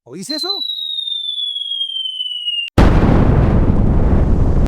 ¿Oís eso?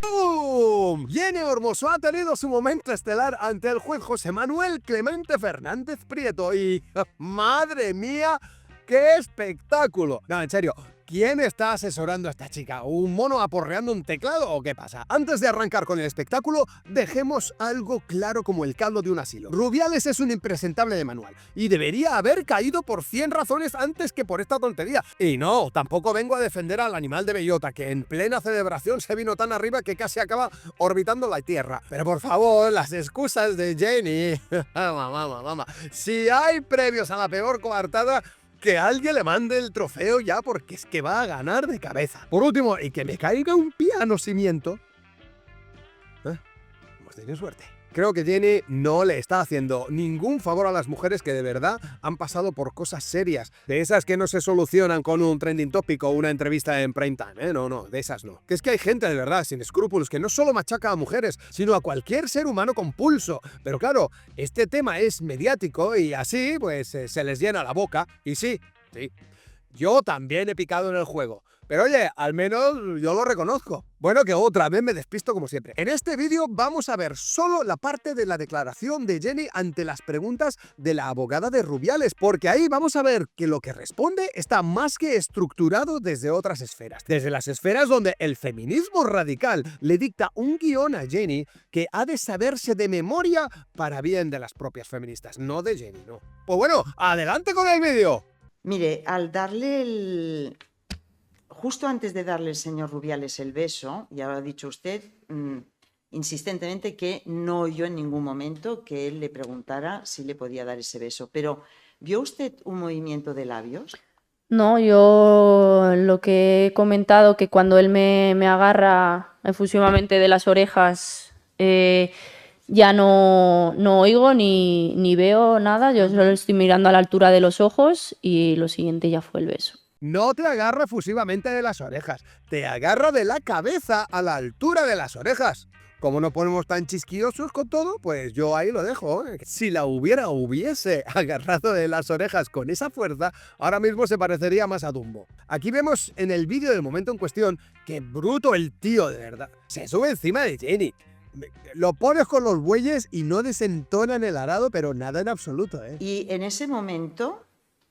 ¡Bum! Jenny Hermoso ha tenido su momento estelar ante el juez José Manuel Clemente Fernández Prieto y... ¡madre mía! ¡Qué espectáculo! No, en serio, ¿quién está asesorando a esta chica? ¿Un mono aporreando un teclado o qué pasa? Antes de arrancar con el espectáculo, dejemos algo claro como el caldo de un asilo. Rubiales es un impresentable de manual y debería haber caído por 100 razones antes que por esta tontería. Y no, tampoco vengo a defender al animal de bellota, que en plena celebración se vino tan arriba que casi acaba orbitando la Tierra. Pero por favor, las excusas de Jenny... Mamá. Si hay premios a la peor coartada, que alguien le mande el trofeo ya, porque es que va a ganar de cabeza. Por último, y que me caiga un piano cimiento. Hemos tenido suerte. Creo que Jenny no le está haciendo ningún favor a las mujeres que de verdad han pasado por cosas serias. De esas que no se solucionan con un trending topic o una entrevista en prime time, No, de esas no. Que es que hay gente de verdad sin escrúpulos que no solo machaca a mujeres, sino a cualquier ser humano con pulso. Pero claro, este tema es mediático y así, pues, se les llena la boca. Y sí, yo también he picado en el juego. Pero oye, al menos yo lo reconozco. Bueno, que otra vez me despisto como siempre. En este vídeo vamos a ver solo la parte de la declaración de Jenny ante las preguntas de la abogada de Rubiales, porque ahí vamos a ver que lo que responde está más que estructurado desde otras esferas. Desde las esferas donde el feminismo radical le dicta un guión a Jenny que ha de saberse de memoria para bien de las propias feministas, no de Jenny, no. Pues bueno, adelante con el vídeo. Mire, al darle justo antes de darle el señor Rubiales el beso, ya lo ha dicho usted insistentemente que no oyó en ningún momento que él le preguntara si le podía dar ese beso. Pero, ¿vio usted un movimiento de labios? No, yo lo que he comentado, que cuando él me agarra efusivamente de las orejas, ya no oigo ni veo nada, yo solo estoy mirando a la altura de los ojos y lo siguiente ya fue el beso. No te agarra efusivamente de las orejas, te agarra de la cabeza a la altura de las orejas. Como no ponemos tan chisquillosos con todo, pues yo ahí lo dejo. Si la hubiese agarrado de las orejas con esa fuerza, ahora mismo se parecería más a Dumbo. Aquí vemos en el vídeo del momento en cuestión que bruto el tío, de verdad. Se sube encima de Jenny. Lo pones con los bueyes y no desentona en el arado, pero nada en absoluto, Y en ese momento,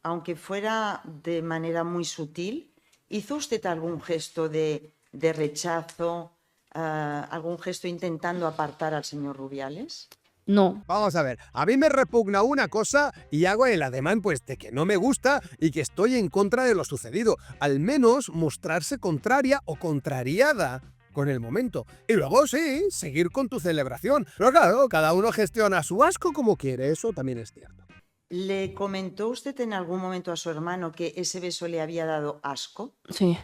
aunque fuera de manera muy sutil, ¿hizo usted algún gesto de rechazo, algún gesto intentando apartar al señor Rubiales? No. Vamos a ver, a mí me repugna una cosa y hago el ademán pues de que no me gusta y que estoy en contra de lo sucedido. Al menos mostrarse contraria o contrariada con el momento. Y luego sí, seguir con tu celebración. Pero claro, cada uno gestiona su asco como quiere, eso también es cierto. ¿Le comentó usted en algún momento a su hermano que ese beso le había dado asco? Sí.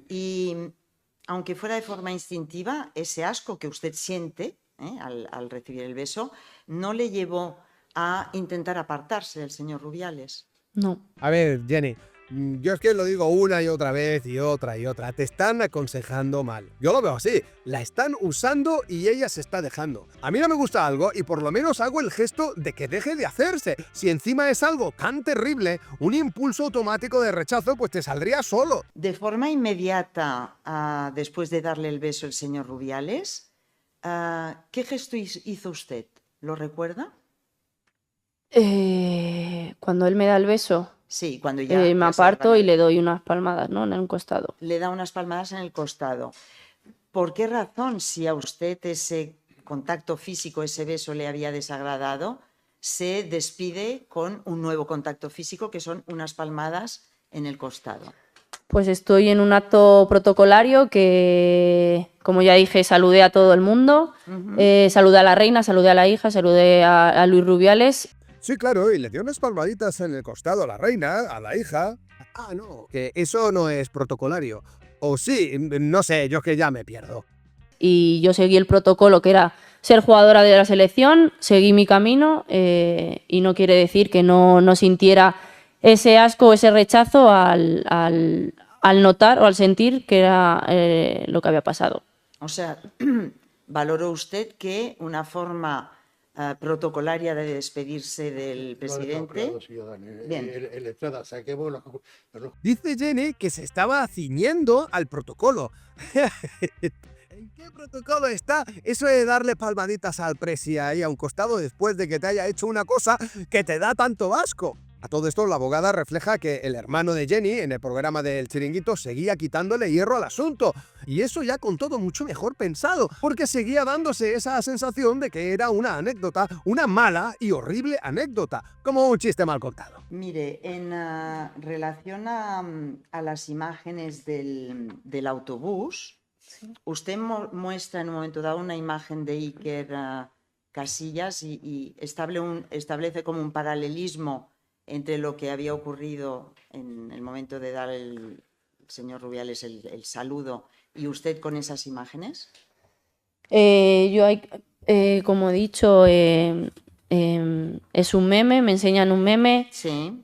Y aunque fuera de forma instintiva, ese asco que usted siente al recibir el beso, ¿no le llevó a intentar apartarse del señor Rubiales? No. A ver, Jenny, yo es que lo digo una y otra vez y otra y otra. Te están aconsejando mal. Yo lo veo así. La están usando y ella se está dejando. A mí no me gusta algo y por lo menos hago el gesto de que deje de hacerse. Si encima es algo tan terrible, un impulso automático de rechazo pues te saldría solo. De forma inmediata, después de darle el beso el señor Rubiales, ¿qué gesto hizo usted? ¿Lo recuerda? Cuando él me da el beso, Sí, cuando ya me se aparto agarran. y le doy unas palmadas, ¿no? En un costado. Le da unas palmadas en el costado. ¿Por qué razón, si a usted ese contacto físico, ese beso le había desagradado, se despide con un nuevo contacto físico que son unas palmadas en el costado? Pues estoy en un acto protocolario que, como ya dije, saludé a todo el mundo, saludé a la reina, saludé a la hija, saludé a Luis Rubiales. Sí, claro, y le dio unas palmaditas en el costado a la reina, a la hija. Ah, no, que eso no es protocolario. O sí, no sé, yo es que ya me pierdo. Y yo seguí el protocolo que era ser jugadora de la selección, seguí mi camino y no quiere decir que no sintiera ese asco o ese rechazo al notar o al sentir que era lo que había pasado. O sea, valoró usted que una forma protocolaria de despedirse del presidente. No, ciudadano. Bien. El entrada, saquemos Dice Jenny que se estaba ciñendo al protocolo. ¿En qué protocolo está eso de darle palmaditas al presi ahí a un costado después de que te haya hecho una cosa que te da tanto asco? A todo esto, la abogada refleja que el hermano de Jenny, en el programa del Chiringuito, seguía quitándole hierro al asunto. Y eso ya con todo mucho mejor pensado, porque seguía dándose esa sensación de que era una anécdota, una mala y horrible anécdota, como un chiste mal contado. Mire, en relación a las imágenes del autobús, usted muestra en un momento dado una imagen de Iker Casillas y establece como un paralelismo entre lo que había ocurrido en el momento de dar el señor Rubiales el saludo y usted con esas imágenes. Como he dicho, es un meme, me enseñan un meme. Sí.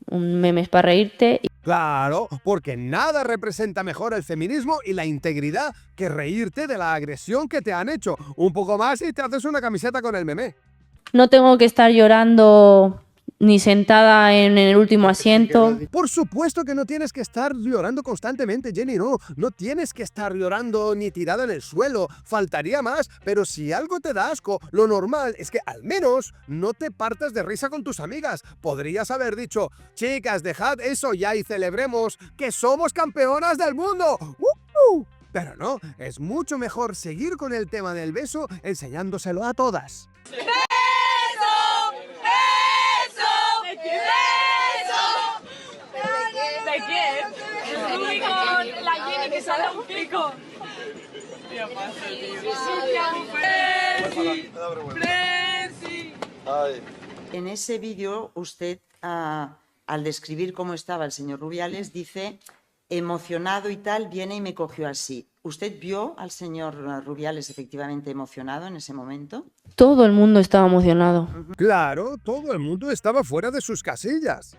Un meme es para reírte. Claro, porque nada representa mejor el feminismo y la integridad que reírte de la agresión que te han hecho. Un poco más y te haces una camiseta con el meme. No tengo que estar llorando ni sentada en el último asiento. Por supuesto que no tienes que estar llorando constantemente, Jenny, no. No tienes que estar llorando ni tirada en el suelo, faltaría más. Pero si algo te da asco, lo normal es que al menos no te partas de risa con tus amigas. Podrías haber dicho, chicas, dejad eso ya y celebremos que somos campeonas del mundo. Pero no, es mucho mejor seguir con el tema del beso enseñándoselo a todas. ¿De quién? El Rubi con la Jenny que sale un pico. En ese vídeo usted, al describir cómo estaba el señor Rubiales, dice emocionado y tal, viene y me cogió así. ¿Usted vio al señor Rubiales efectivamente emocionado en ese momento? Todo el mundo estaba emocionado. Claro, todo el mundo estaba fuera de sus casillas.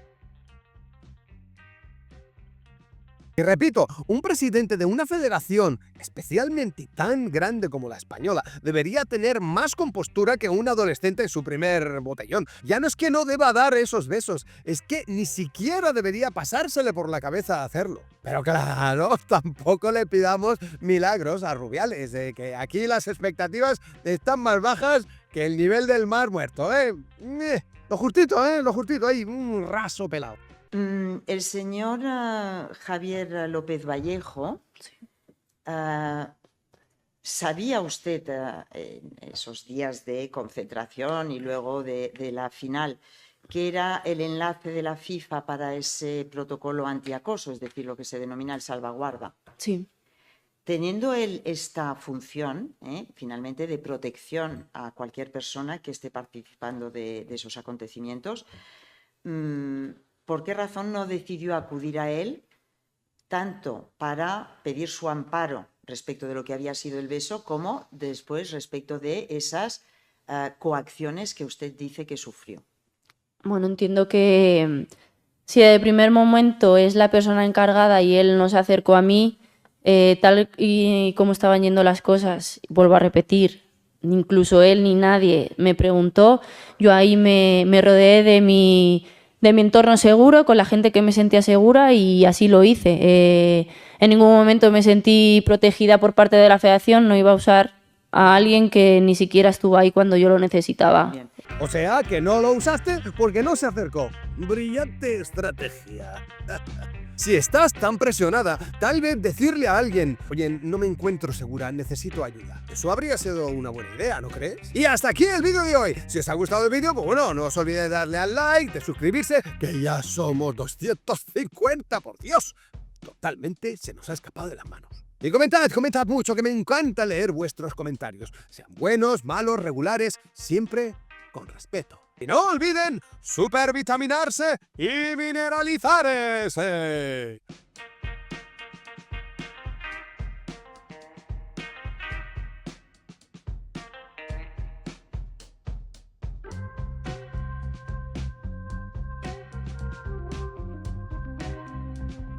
Y repito, un presidente de una federación, especialmente tan grande como la española, debería tener más compostura que un adolescente en su primer botellón. Ya no es que no deba dar esos besos, es que ni siquiera debería pasársele por la cabeza hacerlo. Pero claro, tampoco le pidamos milagros a Rubiales, que aquí las expectativas están más bajas que el nivel del mar muerto, ¿eh? Lo justito, ahí, un raso pelado. El señor Javier López Vallejo, ¿sabía usted en esos días de concentración y luego de la final que era el enlace de la FIFA para ese protocolo antiacoso, es decir, lo que se denomina el salvaguarda? Sí. Teniendo él esta función, finalmente, de protección a cualquier persona que esté participando de esos acontecimientos, ¿por qué razón no decidió acudir a él tanto para pedir su amparo respecto de lo que había sido el beso como después respecto de esas coacciones que usted dice que sufrió? Bueno, entiendo que si de primer momento es la persona encargada y él no se acercó a mí, tal y como estaban yendo las cosas, vuelvo a repetir, incluso él ni nadie me preguntó, yo ahí me rodeé de mi entorno seguro, con la gente que me sentía segura y así lo hice. En ningún momento me sentí protegida por parte de la federación, no iba a usar a alguien que ni siquiera estuvo ahí cuando yo lo necesitaba. Bien. O sea, que no lo usaste porque no se acercó. Brillante estrategia. Si estás tan presionada, tal vez decirle a alguien, oye, no me encuentro segura, necesito ayuda. Eso habría sido una buena idea, ¿no crees? Y hasta aquí el vídeo de hoy. Si os ha gustado el vídeo, pues bueno, no os olvidéis de darle al like, de suscribirse, que ya somos 250, por Dios. Totalmente se nos ha escapado de las manos. Y comentad mucho, que me encanta leer vuestros comentarios. Sean buenos, malos, regulares, siempre con respeto. Y no olviden supervitaminarse y mineralizarse.